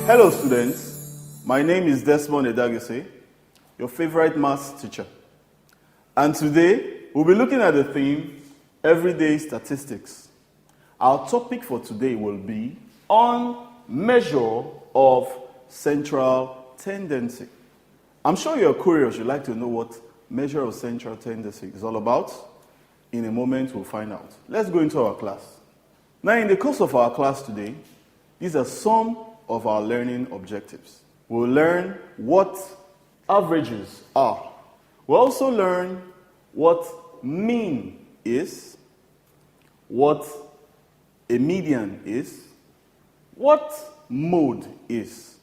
Hello students, my name is Desmond Edagese, your favorite maths teacher. And today, we'll be looking at the theme, Everyday Statistics. Our topic for today will be on measure of central tendency. I'm sure you're curious, you'd like to know what measure of central tendency is all about. In a moment, we'll find out. Let's go into our class. Now, in the course of our class today, these are some of our learning objectives. We'll learn what averages are. We'll also learn what mean is, what a median is, what mode is,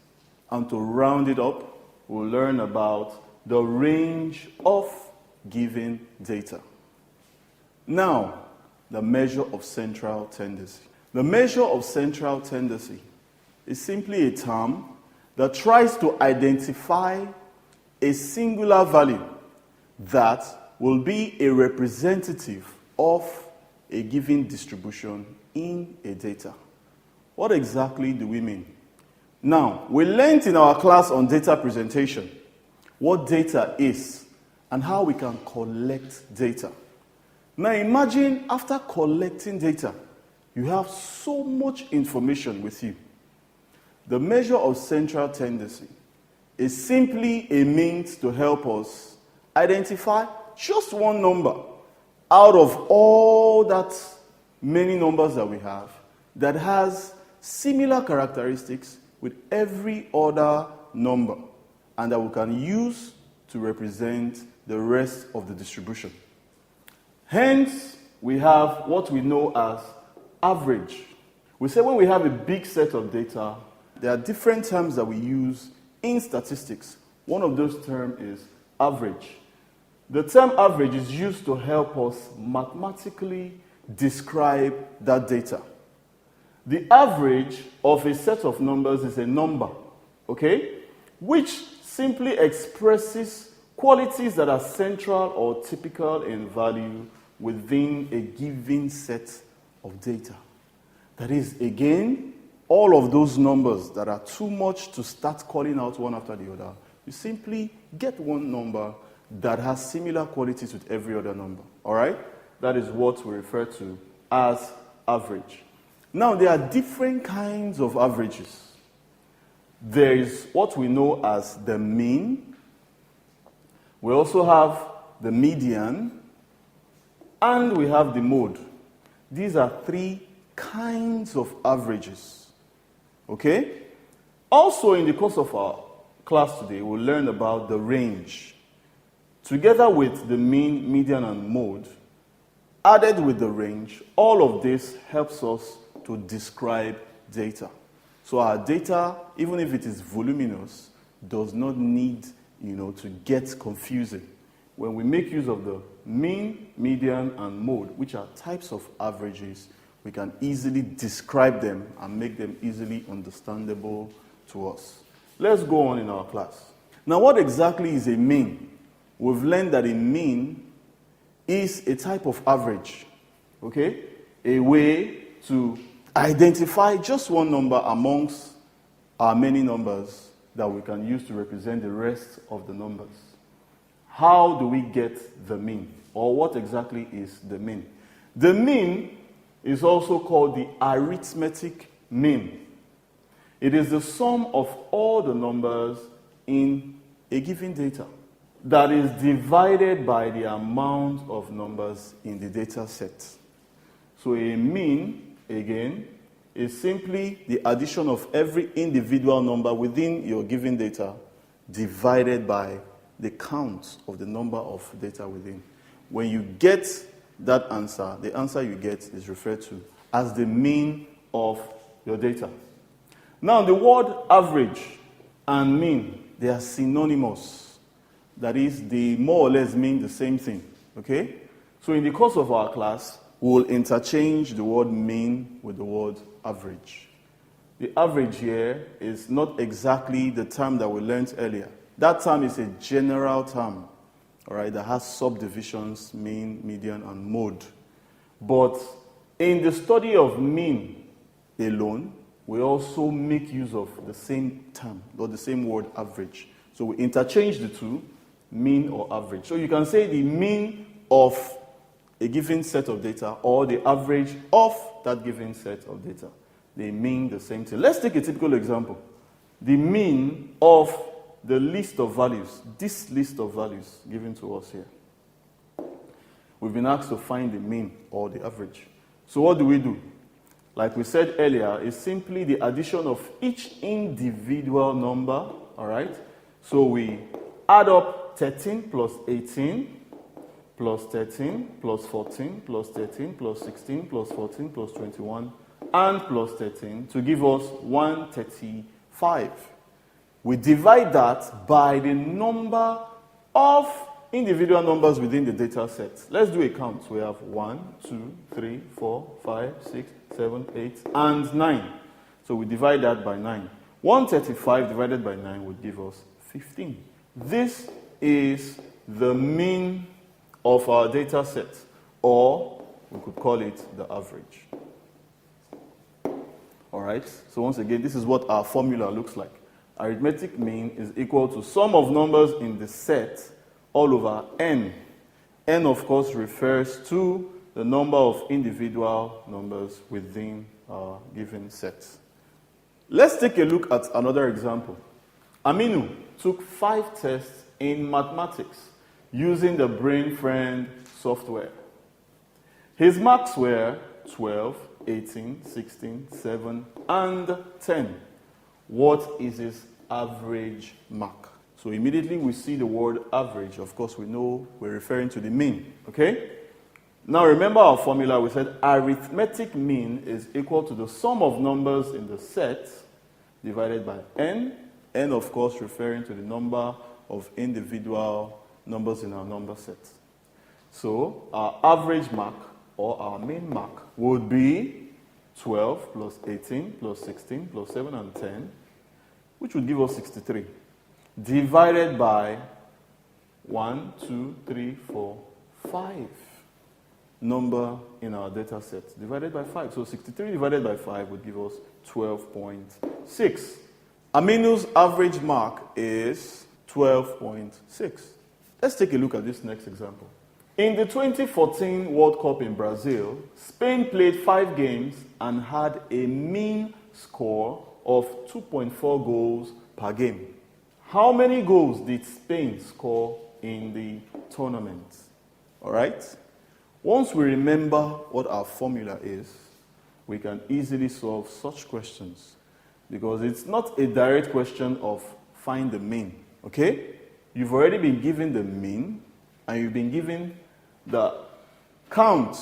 and to round it up, we'll learn about the range of given data. Now, the measure of central tendency. The measure of central tendency is simply a term that tries to identify a singular value that will be a representative of a given distribution in a data. What exactly do we mean? Now, we learned in our class on data presentation what data is and how we can collect data. Now imagine after collecting data, you have so much information with you. The measure of central tendency is simply a means to help us identify just one number out of all that many numbers that we have that has similar characteristics with every other number and that we can use to represent the rest of the distribution. Hence, we have what we know as average. We say when we have a big set of data, there are different terms that we use in statistics. One of those terms is average. The term average is used to help us mathematically describe that data. The average of a set of numbers is a number, okay, which simply expresses qualities that are central or typical in value within a given set of data. That is, again, all of those numbers that are too much to start calling out one after the other, you simply get one number that has similar qualities with every other number. All right? That is what we refer to as average. Now, there are different kinds of averages. There is what we know as the mean. We also have the median. And we have the mode. These are three kinds of averages. Okay? Also, in the course of our class today, we'll learn about the range. Together with the mean, median, and mode, added with the range, all of this helps us to describe data. So our data, even if it is voluminous, does not need, to get confusing. When we make use of the mean, median, and mode, which are types of averages, we can easily describe them and make them easily understandable to us. Let's go on in our class. Now, what exactly is a mean? We've learned that a mean is a type of average, okay? A way to identify just one number amongst our many numbers that we can use to represent the rest of the numbers. How do we get the mean? Or what exactly is the mean? The mean is also called the arithmetic mean. It is the sum of all the numbers in a given data that is divided by the amount of numbers in the data set. So a mean, again, is simply the addition of every individual number within your given data divided by the count of the number of data within. When you get that answer, the answer you get is referred to as the mean of your data. Now, the word average and mean, they are synonymous. That is, they more or less mean the same thing, okay? So in the course of our class, we'll interchange the word mean with the word average. The average here is not exactly the term that we learned earlier. That term is a general term, all right, that has subdivisions, mean, median, and mode. But in the study of mean alone, we also make use of the same term or the same word average. So we interchange the two, mean or average. So you can say the mean of a given set of data or the average of that given set of data. They mean the same thing. Let's take a typical example. The mean of the list of values, this list of values given to us here. We've been asked to find the mean or the average. So what do? Like we said earlier, it's simply the addition of each individual number, all right? So we add up 13 plus 18 plus 13 plus 14 plus 13 plus 16 plus 14 plus 21 and plus 13 to give us 135. We divide that by the number of individual numbers within the data set. Let's do a count. We have 1, 2, 3, 4, 5, 6, 7, 8, and 9. So we divide that by 9. 135 divided by 9 would give us 15. This is the mean of our data set, or we could call it the average. All right, so once again, this is what our formula looks like. Arithmetic mean is equal to sum of numbers in the set all over n. N, of course, refers to the number of individual numbers within our given set. Let's take a look at another example. Aminu took 5 tests in mathematics using the BrainFriend software. His marks were 12, 18, 16, 7, and 10. What is his average mark? So immediately we see the word average. Of course, we know we're referring to the mean, okay? Now remember our formula. We said arithmetic mean is equal to the sum of numbers in the set divided by n. N, of course, referring to the number of individual numbers in our number set. So our average mark or our mean mark would be 12 plus 18 plus 16 plus 7 and 10, which would give us 63, divided by 1, 2, 3, 4, 5 number in our data set, divided by 5. So 63 divided by 5 would give us 12.6. Aminu's average mark is 12.6. Let's take a look at this next example. In the 2014 World Cup in Brazil, Spain played 5 games and had a mean score of 2.4 goals per game. How many goals did Spain score in the tournament? All right? Once we remember what our formula is, we can easily solve such questions because it's not a direct question of find the mean, okay? You've already been given the mean and you've been given the count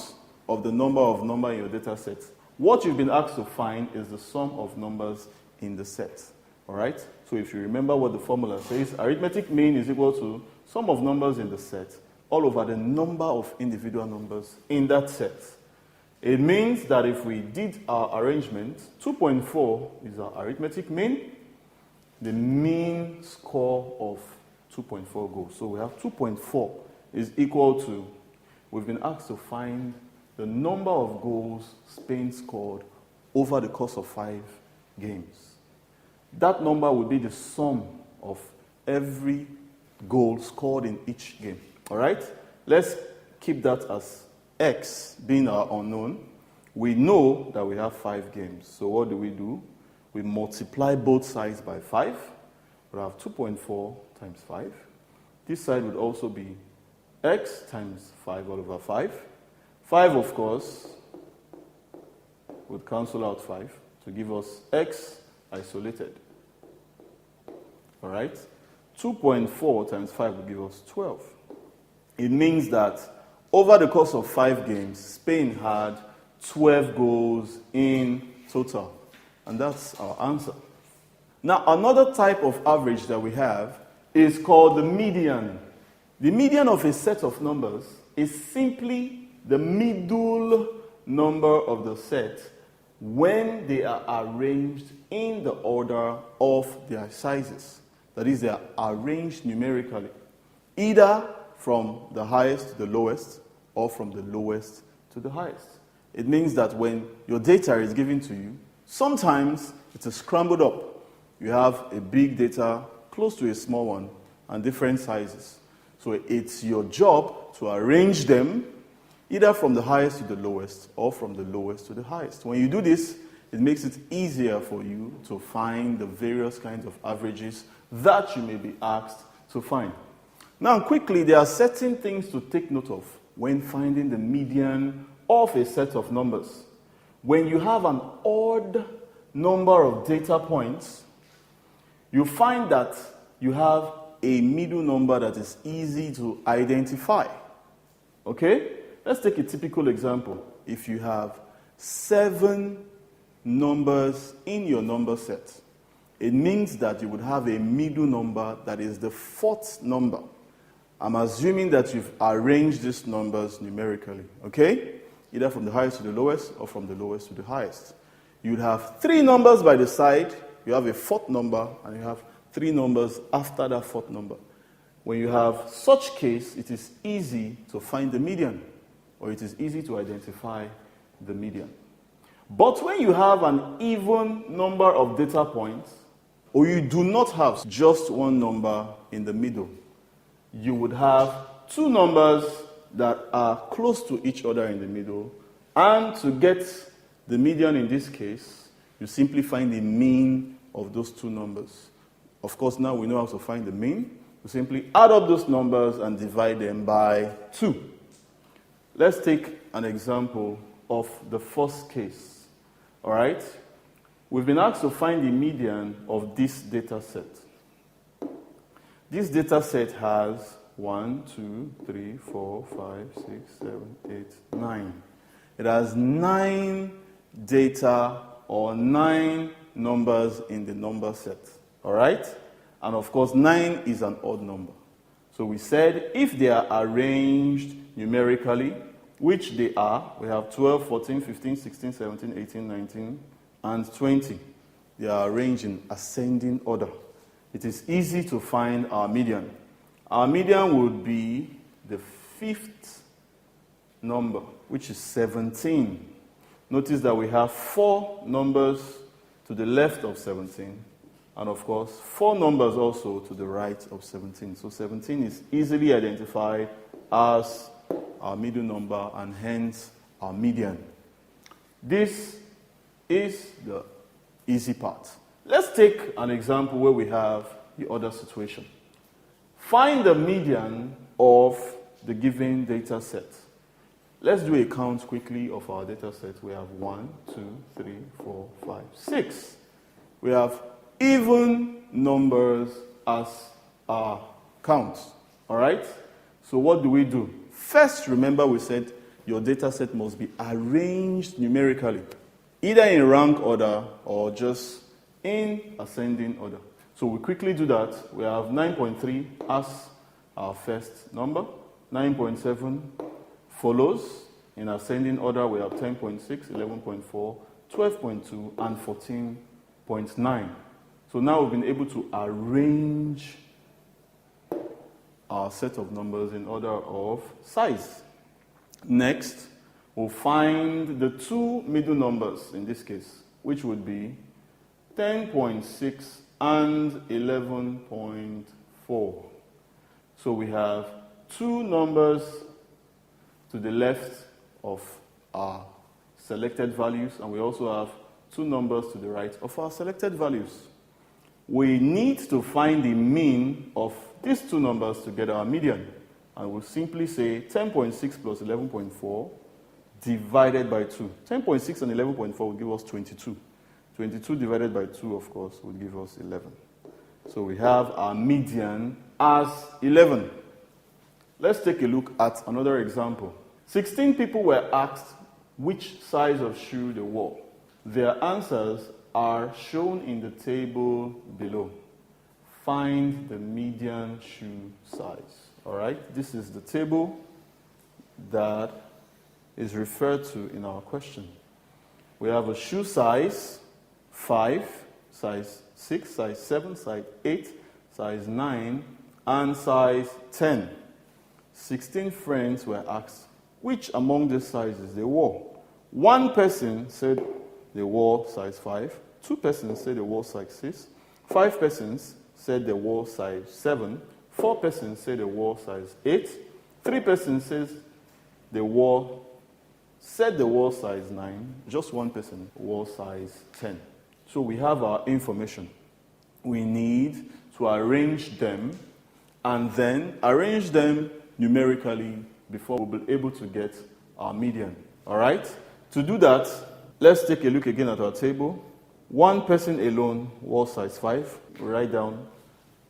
of the number in your data set. What you've been asked to find is the sum of numbers in the set. All right? So if you remember what the formula says, arithmetic mean is equal to sum of numbers in the set all over the number of individual numbers in that set. It means that if we did our arrangement, 2.4 is our arithmetic mean, the mean score of 2.4 goals. So we have 2.4 is equal to, we've been asked to find the number of goals Spain scored over the course of 5 games. That number would be the sum of every goal scored in each game. All right? Let's keep that as x being our unknown. We know that we have 5 games. So what do? We multiply both sides by 5. We'll have 2.4 times 5. This side would also be x times 5 all over 5. 5, of course, would cancel out 5 to give us x isolated. All right? 2.4 times 5 would give us 12. It means that over the course of 5 games, Spain had 12 goals in total. And that's our answer. Now, another type of average that we have is called the median. The median of a set of numbers is simply the middle number of the set when they are arranged in the order of their sizes. That is, they are arranged numerically, either from the highest to the lowest or from the lowest to the highest. It means that when your data is given to you, Sometimes it is scrambled up. You have a big data close to a small one and different sizes. So it's your job to arrange them either from the highest to the lowest or from the lowest to the highest. When you do this, it makes it easier for you to find the various kinds of averages that you may be asked to find. Now, quickly, there are certain things to take note of when finding the median of a set of numbers. When you have an odd number of data points, you find that you have a middle number that is easy to identify. Okay? Let's take a typical example. If you have 7 numbers in your number set, it means that you would have a middle number that is the 4th number. I'm assuming that you've arranged these numbers numerically, okay? Either from the highest to the lowest or from the lowest to the highest. You'd have 3 numbers by the side, you have a 4th number, and you have 3 numbers after that 4th number. When you have such case, it is easy to find the median, or it is easy to identify the median. But when you have an even number of data points, or you do not have just one number in the middle, you would have 2 numbers that are close to each other in the middle, and to get the median in this case, you simply find the mean of those 2 numbers. Of course, now we know how to find the mean. We simply add up those numbers and divide them by 2. Let's take an example of the first case. All right? We've been asked to find the median of this data set. This data set has 1, 2, 3, 4, 5, 6, 7, 8, 9. It has 9 data or 9 numbers in the number set. All right? And of course, 9 is an odd number. So we said if they are arranged numerically, which they are, we have 12, 14, 15, 16, 17, 18, 19, and 20. They are arranged in ascending order. It is easy to find our median. Our median would be the 5th number, which is 17. Notice that we have 4 numbers to the left of 17, and of course, 4 numbers also to the right of 17. So 17 is easily identified as our middle number and hence our median. This is the easy part. Let's take an example where we have the other situation. Find the median of the given data set. Let's do a count quickly of our data set. We have 1, 2, 3, 4, 5, 6. We have even numbers as our counts. All right? So what do? First, remember we said your data set must be arranged numerically, either in rank order or just in ascending order. So we quickly do that. We have 9.3 as our first number. 9.7 follows. In ascending order, we have 10.6, 11.4, 12.2, and 14.9. So now we've been able to arrange our set of numbers in order of size. Next, we'll find the 2 middle numbers in this case, which would be 10.6 and 11.4. So we have 2 numbers to the left of our selected values, and we also have 2 numbers to the right of our selected values. We need to find the mean of these 2 numbers to get our median. And we'll simply say 10.6 plus 11.4 divided by 2. 10.6 and 11.4 will give us 22. 22 divided by 2, of course, will give us 11. So we have our median as 11. Let's take a look at another example. 16 people were asked which size of shoe they wore. Their answers are shown in the table below. Find the median shoe size. All right? This is the table that is referred to in our question. We have a shoe size 5, size 6, size 7, size 8, size 9, and size 10. 16 friends were asked which among these sizes they wore. One person said they wore size 5. 2 persons said they wore size 6. 5 persons said they wore size 7. 4 persons said they wore size 8. 3 persons said they wore size 9. Just 1 person wore size 10. So we have our information. We need to arrange them and then arrange them numerically before we'll be able to get our median. All right? To do that, let's take a look again at our table. 1 person alone wore size 5. We write down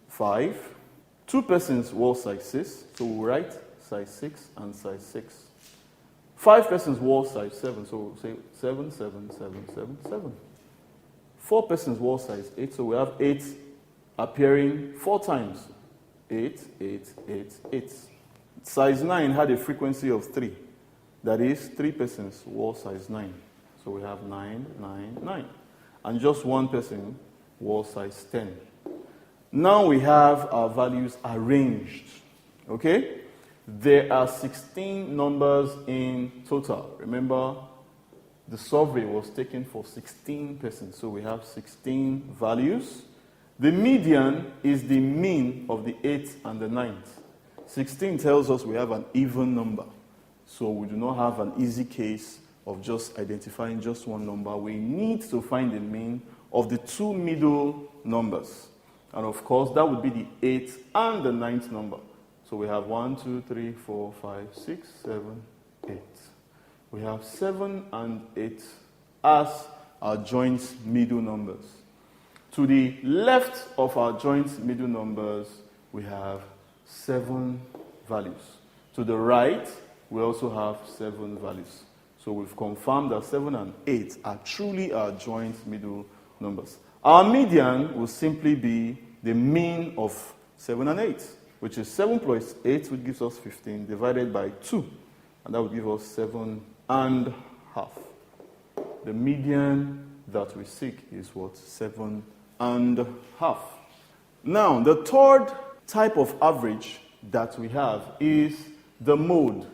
5. 2 persons wore size 6. So we'll write size 6 and size 6. 5 persons wore size 7. So we'll say 7, 7, 7, 7, 7. 4 persons wore size 8. So we have 8 appearing 4 times. 8, 8, 8, 8. Size 9 had a frequency of 3. That is, 3 persons wore size 9. So we have 9, 9, 9. And just 1 person wore size 10. Now we have our values arranged. Okay? There are 16 numbers in total. Remember, the survey was taken for 16 persons. So we have 16 values. The median is the mean of the 8th and the 9th. 16 tells us we have an even number. So we do not have an easy case of just identifying just one number. We need to find the mean of the 2 middle numbers. And of course, that would be the 8th and the 9th number. So we have 1, 2, 3, 4, 5, 6, 7, 8. We have 7 and 8 as our joint middle numbers. To the left of our joint middle numbers, we have 7 values. To the right, we also have 7 values. So we've confirmed that 7 and 8 are truly our joint middle numbers. Our median will simply be the mean of 7 and 8, which is 7 plus 8, which gives us 15, divided by 2. And that will give us 7 and half. The median that we seek is what? 7 and half. Now, the third type of average that we have is the mode.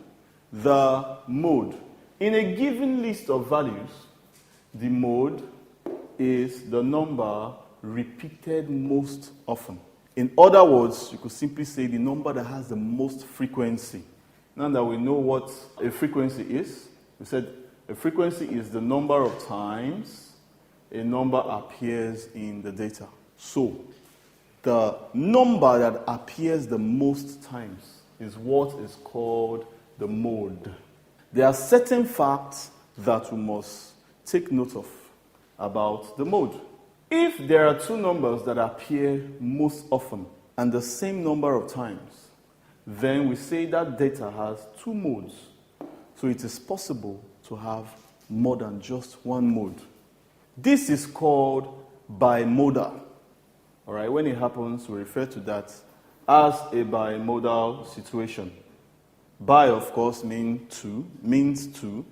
The mode. In a given list of values, the mode is the number repeated most often. In other words, you could simply say the number that has the most frequency. Now that we know what a frequency is, we said a frequency is the number of times a number appears in the data. So, the number that appears the most times is what is called the mode. There are certain facts that we must take note of about the mode. If there are 2 numbers that appear most often and the same number of times, then we say that data has 2 modes. So it is possible to have more than just one mode. This is called bimodal. All right, when it happens, we refer to that as a bimodal situation. Bi, of course, means two,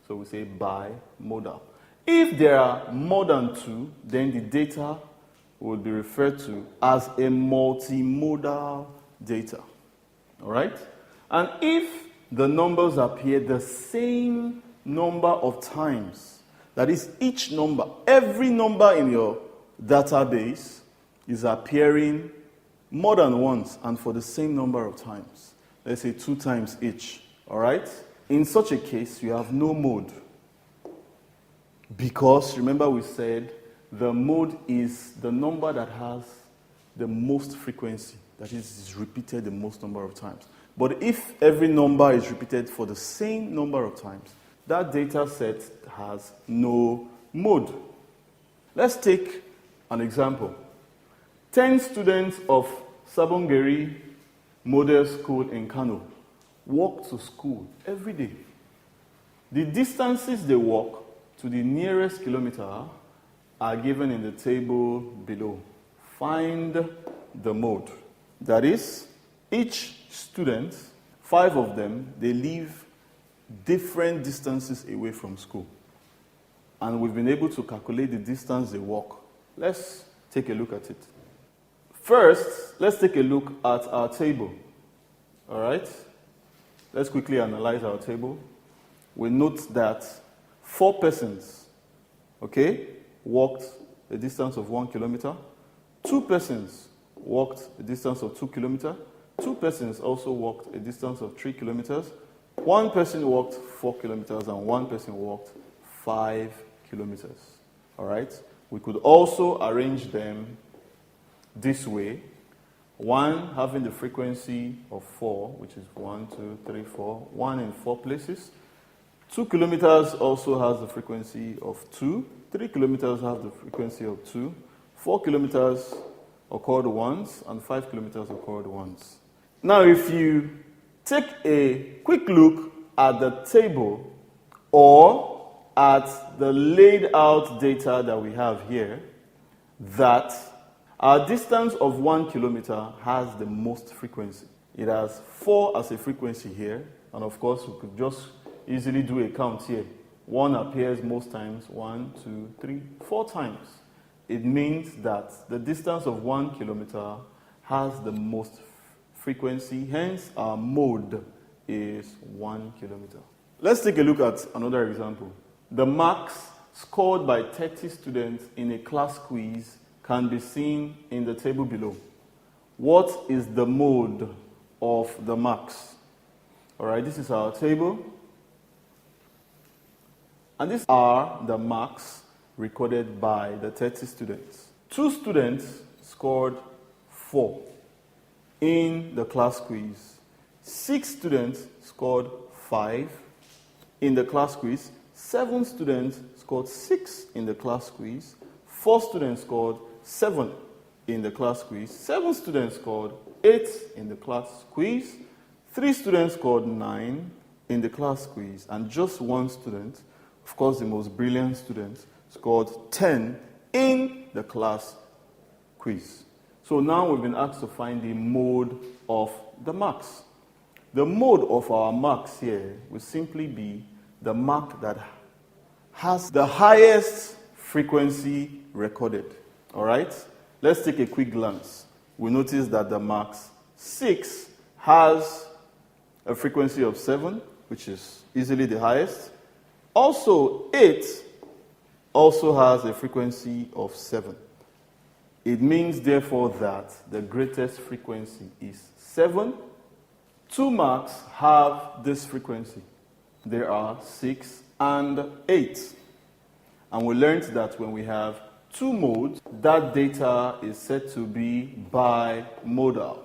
so we say bimodal. If there are more than 2, then the data will be referred to as a multimodal data. All right? And if the numbers appear the same number of times, that is, each number, every number in your database is appearing more than once and for the same number of times. Let's say 2 times each. All right? In such a case, you have no mode. Because, remember we said, the mode is the number that has the most frequency. That is repeated the most number of times. But if every number is repeated for the same number of times, that data set has no mode. Let's take an example. 10 students of Sabongeri Model School in Kano walk to school every day. The distances they walk to the nearest kilometer are given in the table below. Find the mode. That is, each student, 5 of them, they live different distances away from school. And we've been able to calculate the distance they walk. Let's take a look at it. First, let's take a look at our table. All right? Let's quickly analyze our table. We note that 4 persons okay, walked a distance of 1 kilometer. 2 persons walked a distance of 2 kilometers. 2 persons also walked a distance of 3 kilometers. 1 person walked 4 kilometers and 1 person walked 5 kilometers. All right? We could also arrange them this way. 1 having the frequency of 4, which is 1, 2, 3, 4, 1 in 4 places. 2 kilometers also has the frequency of 2. 3 kilometers have the frequency of 2. 4 kilometers occurred once, and 5 kilometers occurred once. Now, if you take a quick look at the table or at the laid out data that we have here, that our distance of 1 kilometer has the most frequency. It has 4 as a frequency here, and of course, we could just easily do a count here. 1 appears most times, 1, 2, 3, 4 times. It means that the distance of 1 kilometer has the most frequency, hence our mode is 1 kilometer. Let's take a look at another example. The marks scored by 30 students in a class quiz can be seen in the table below. What is the mode of the marks? All right, this is our table. And these are the marks recorded by the 30 students. 2 students scored 4 in the class quiz. 6 students scored 5 in the class quiz. 7 students scored 6 in the class quiz. 4 students scored 7 in the class quiz. 7 students scored 8 in the class quiz. 3 students scored 9 in the class quiz. And just 1 student, of course the most brilliant student, scored 10 in the class quiz. So now we've been asked to find the mode of the marks. The mode of our marks here will simply be the mark that has the highest frequency recorded. All right? Let's take a quick glance. We notice that the marks 6 has a frequency of 7, which is easily the highest. Also, 8 also has a frequency of 7. It means, therefore, that the greatest frequency is 7. 2 marks have this frequency. There are 6 and 8. And we learned that when we have 2 modes, that data is said to be bimodal.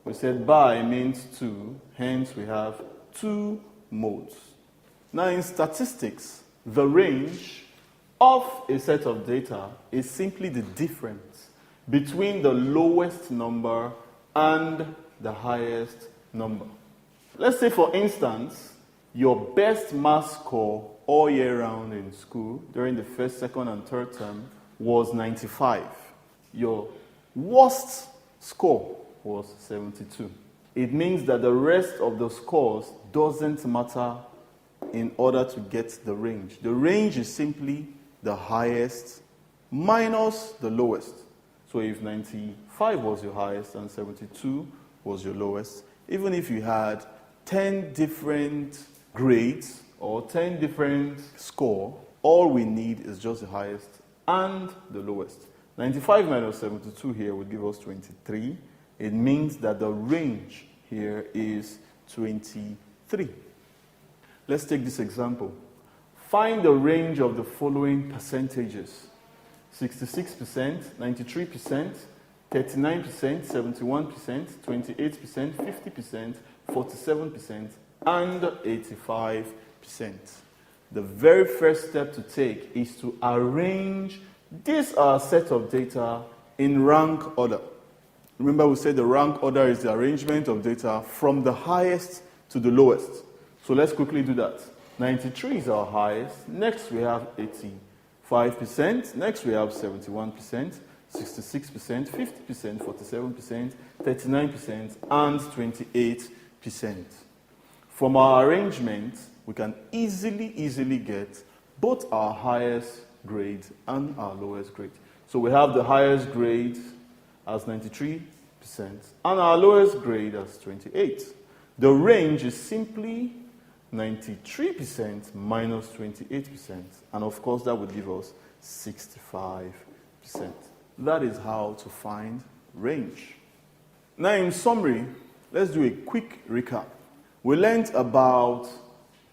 We said bi means 2, hence we have 2 modes. Now, in statistics, the range of a set of data is simply the difference between the lowest number and the highest number. Let's say, for instance, your best math score all year round in school during the first, second, and third term was 95. Your worst score was 72. It means that the rest of the scores doesn't matter in order to get the range. The range is simply the highest minus the lowest. So if 95 was your highest and 72 was your lowest, even if you had 10 different grades or 10 different score, all we need is just the highest and the lowest. 95 minus 72 here would give us 23. It means that the range here is 23. Let's take this example. Find the range of the following percentages: 66%, 93%, 39%, 71%, 28%, 50%, 47%, and 85%. The very first step to take is to arrange this set of data in rank order. Remember, we said the rank order is the arrangement of data from the highest to the lowest. So let's quickly do that. 93 is our highest. Next we have 85%. Next we have 71%, 66%, 50%, 47%, 39%, and 28%. From our arrangement, we can easily get both our highest grade and our lowest grade. So we have the highest grade as 93% and our lowest grade as 28%. The range is simply 93% minus 28%. And of course, that would give us 65%. That is how to find range. Now, in summary, let's do a quick recap. We learned about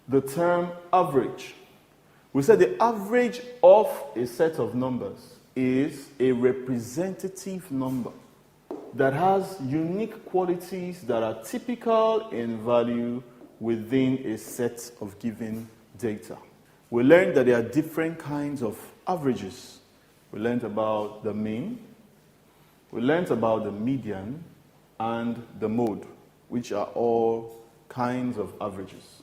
the term average. We said the average of a set of numbers is a representative number that has unique qualities that are typical in value within a set of given data. We learned that there are different kinds of averages. We learned about the mean, we learned about the median, and the mode, which are all kinds of averages.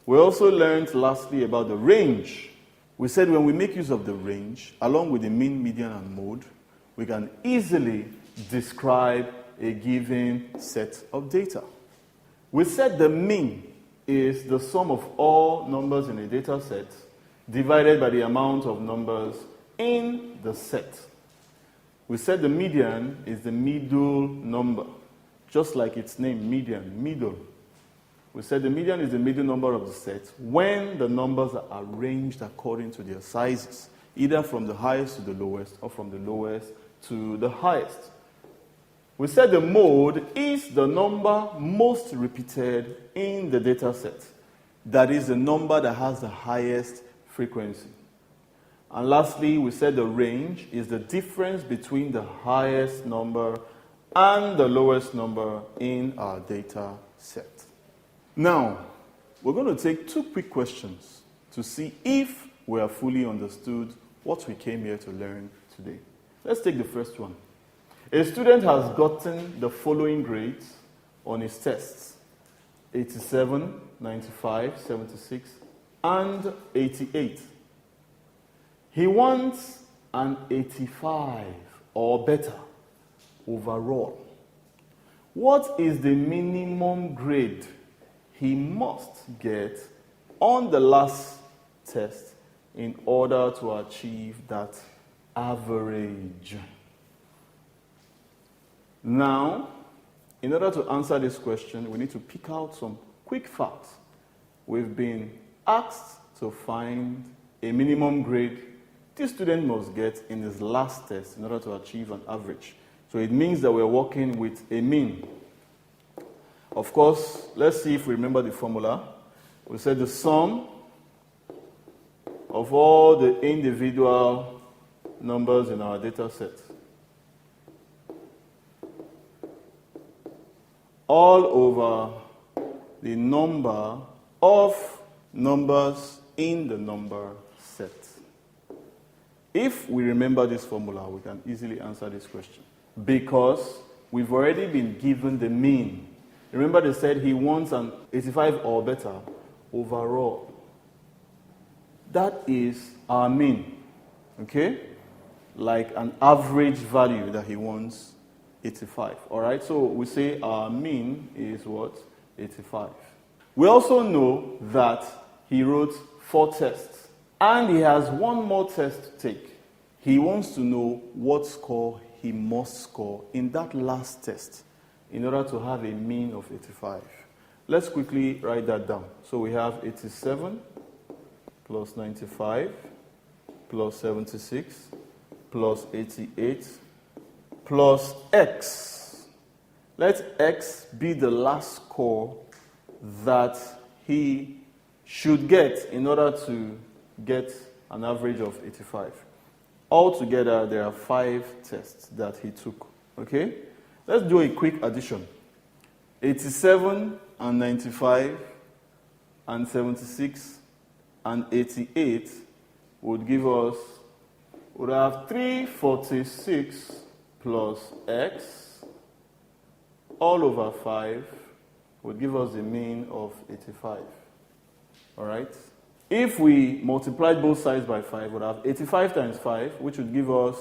We also learned lastly about the range. We said when we make use of the range, along with the mean, median, and mode, we can easily describe a given set of data. We said the mean is the sum of all numbers in a data set divided by the amount of numbers in the set. We said the median is the middle number, just like its name, median, middle. We said the median is the middle number of the set when the numbers are arranged according to their sizes, either from the highest to the lowest or from the lowest to the highest. We said the mode is the number most repeated in the data set. That is the number that has the highest frequency. And lastly, we said the range is the difference between the highest number and the lowest number in our data set. Now, we're going to take two quick questions to see if we have fully understood what we came here to learn today. Let's take the first one. A student has gotten the following grades on his tests: 87, 95, 76, and 88. He wants an 85 or better overall. What is the minimum grade he must get on the last test in order to achieve that average? Now, in order to answer this question, we need to pick out some quick facts. We've been asked to find a minimum grade this student must get in his last test in order to achieve an average. So it means that we're working with a mean. Of course, let's see if we remember the formula. We said the sum of all the individual numbers in our data set, all over the number of numbers in the number set. If we remember this formula, we can easily answer this question because we've already been given the mean. Remember they said he wants an 85 or better overall. That is our mean, okay? Like an average value that he wants, 85, all right? So we say our mean is what? 85. We also know that he wrote 4 tests and he has one more test to take. He wants to know what score he must score in that last test in order to have a mean of 85. Let's quickly write that down. So we have 87 plus 95 plus 76 plus 88 plus x. Let x be the last score that he should get in order to get an average of 85. Altogether, there are 5 tests that he took. Okay? Let's do a quick addition. 87 and 95 and 76 and 88 would give us, would have 346 plus x all over 5 would give us the mean of 85. All right? If we multiplied both sides by 5, we'd have 85 times 5, which would give us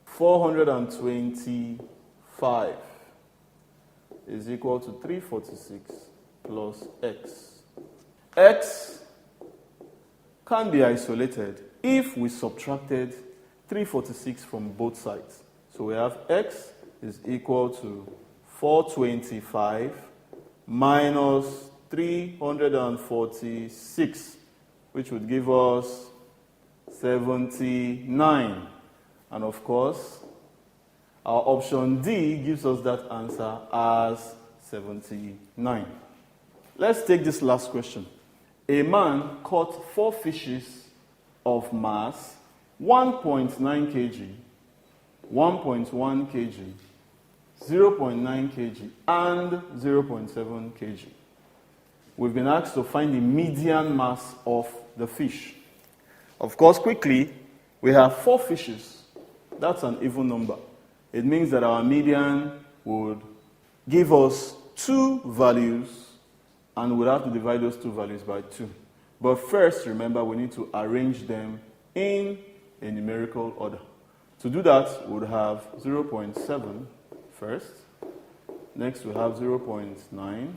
425 is equal to 346 plus x. X can be isolated if we subtracted 346 from both sides. So we have x is equal to 425 minus 346, which would give us 79. And of course, our option D gives us that answer as 79. Let's take this last question. A man caught 4 fishes of mass 1.9 kg, 1.1 kg, 0.9 kg, and 0.7 kg. We've been asked to find the median mass of the fish. Of course, quickly, we have 4 fishes. That's an even number. It means that our median would give us 2 values, and we'll have to divide those 2 values by 2. But first, remember, we need to arrange them in a numerical order. To do that, we would have 0.7 first. Next, we have 0.9.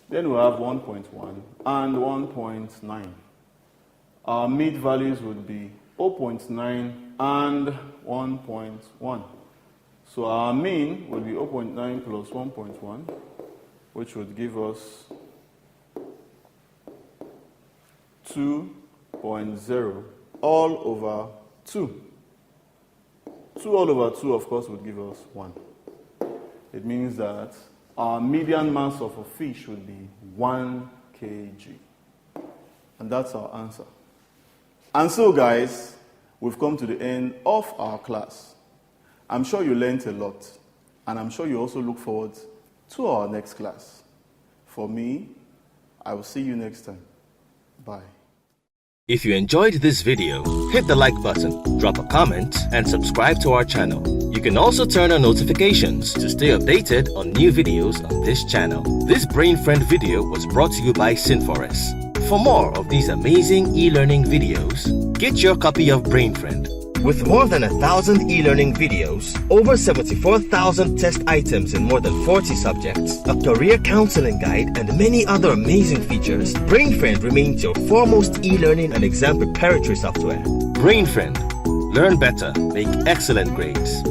Then we have 1.1 and 1.9. Our mid values would be 0.9 and 1.1. So our mean would be 0.9 plus 1.1, which would give us 2.0 all over 2. 2 all over 2, of course, would give us 1. It means that our median mass of a fish would be 1 kg. And that's our answer. And so, guys, we've come to the end of our class. I'm sure you learned a lot, and I'm sure you also look forward to our next class. For me, I will see you next time. Bye. If you enjoyed this video, hit the like button, drop a comment, and subscribe to our channel. You can also turn on notifications to stay updated on new videos on this channel. This Brain Friend video was brought to you by Synforest. For more of these amazing e-learning videos, get your copy of Brain Friend. With more than 1,000 e-learning videos, over 74,000 test items in more than 40 subjects, a career counseling guide, and many other amazing features, BrainFriend remains your foremost e-learning and exam preparatory software. BrainFriend. Learn better, make excellent grades.